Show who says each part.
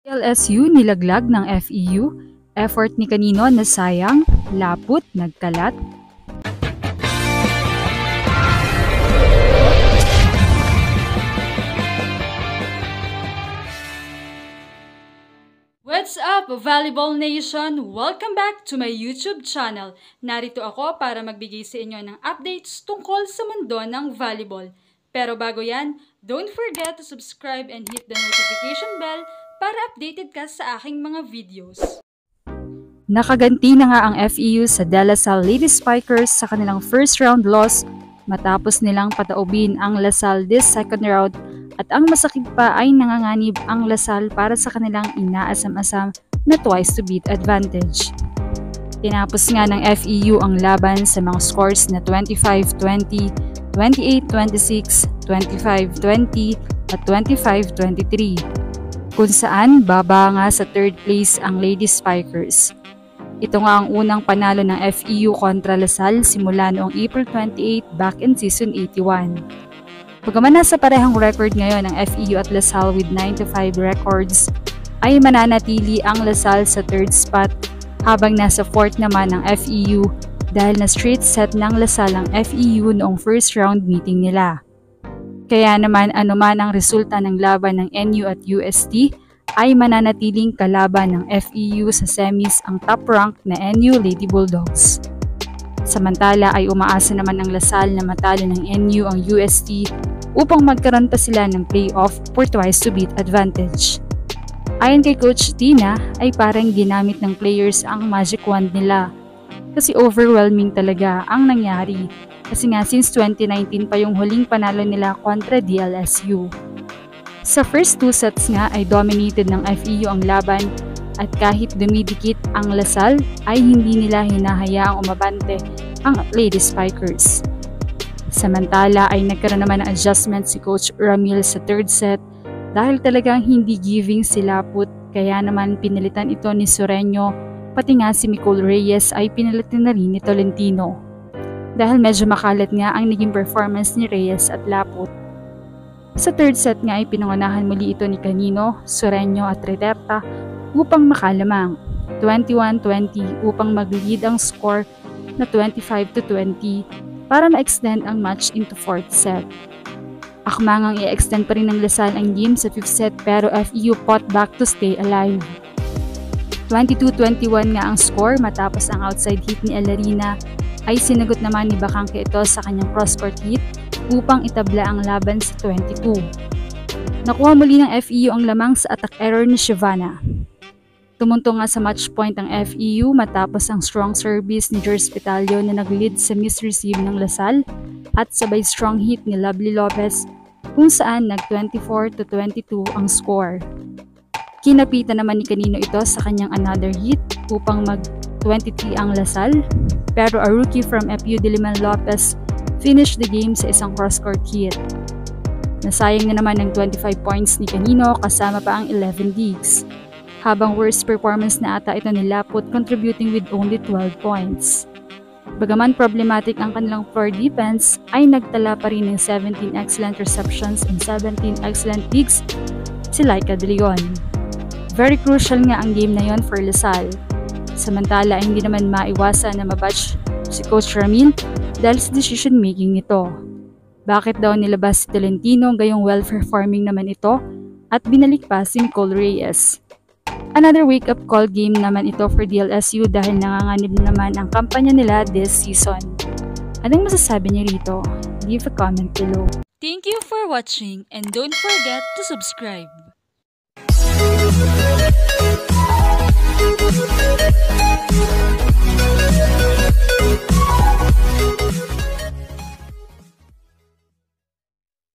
Speaker 1: LSU nilaglag ng FEU, effort ni kanino na sayang, lapot, nagkalat.
Speaker 2: What's up, Volleyball Nation? Welcome back to my YouTube channel. Narito ako para magbigay sa inyo ng updates tungkol sa mundo ng volleyball. Pero bago yan, don't forget to subscribe and hit the notification bell para updated ka sa aking mga videos.
Speaker 1: Nakaganti na nga ang FEU sa De La Salle Lady Spikers sa kanilang first round loss matapos nilang pataubin ang La Salle this second round, at ang masakit pa ay nanganganib ang La Salle para sa kanilang inaasam-asam na twice to beat advantage. Tinapos nga ng FEU ang laban sa mga scores na 25-20, 28-26, 25-20 at 25-23. Kung saan baba nga sa third place ang Lady Spikers. Ito nga ang unang panalo ng FEU kontra La Salle simula noong April 28 back in season 81. Bagaman nasa parehang record ngayon ang FEU at La Salle with 9-5 records, ay mananatili ang La Salle sa third spot habang nasa fourth naman ang FEU dahil na straight set ng La Salle ang FEU noong first round meeting nila. Kaya naman anuman ang resulta ng laban ng NU at UST ay mananatiling kalaban ng FEU sa semis ang top rank na NU Lady Bulldogs. Samantala ay umaasa naman ang La Salle na matalo ng NU ang UST upang magkaroon pa sila ng playoff for twice to beat advantage. Ayon kay Coach Tina ay parang ginamit ng players ang magic wand nila kasi overwhelming talaga ang nangyari. Kasi nga since 2019 pa yung huling panalo nila kontra DLSU. Sa first two sets nga ay dominated ng FEU ang laban at kahit dumidikit ang La Salle ay hindi nila hinahayaang umabante ang Lady Spikers. Samantala ay nagkaroon naman ng adjustment si Coach Ramil sa third set dahil talagang hindi giving si Laput, kaya naman pinalitan ito ni Sureño, pati nga si Nicole Reyes ay pinalitan na rin ni Tolentino. Dahil medyo makalat nga ang naging performance ni Reyes at Laput. Sa third set nga ay pinangunahan muli ito ni Canino, Sureño at Rederta upang makalamang 21-20 upang mag-lead ang score na 25-20 para ma-extend ang match into fourth set. Akmangang i-extend pa rin ng La Salle ang game sa fifth set pero FEU fought back to stay alive. 22-21 nga ang score matapos ang outside hit ni Alarina ay sinagot naman ni Bacangke ito sa kanyang cross-court hit upang itabla ang laban sa 22. Nakuha muli ng FEU ang lamang sa attack error ni Shivana. Tumunto nga sa match point ang FEU matapos ang strong service ni George Pitalio na nag-lead sa misreceive ng La Salle at sabay strong hit ni Lovely Lopez kung saan nag-24-22 ang score. Kinapitan naman ni Canino ito sa kanyang another hit upang mag-23 ang La Salle, pero a rookie from FEU Diliman Lopez finished the game sa isang cross-court hit. Nasayang na naman ng 25 points ni Canino kasama pa ang 11 digs, habang worst performance na ata ito ni Laput contributing with only 12 points. Bagaman problematic ang kanilang floor defense, ay nagtala pa rin ng 17 excellent receptions and 17 excellent digs si Laika De Leon. Very crucial nga ang game na yon for La Salle. Samantala ay hindi naman maiwasan na mabatch si Coach Ramil dahil sa decision making nito. Bakit daw nilabas si Tolentino gayong well-performing naman ito at binalik pa si Nicole Reyes. Another wake-up call game naman ito for DLSU dahil nanganganib naman ang kampanya nila this season. Anong masasabi niyo rito? Leave a comment below.
Speaker 2: Thank you for watching and don't forget to subscribe.
Speaker 3: We'll be right back.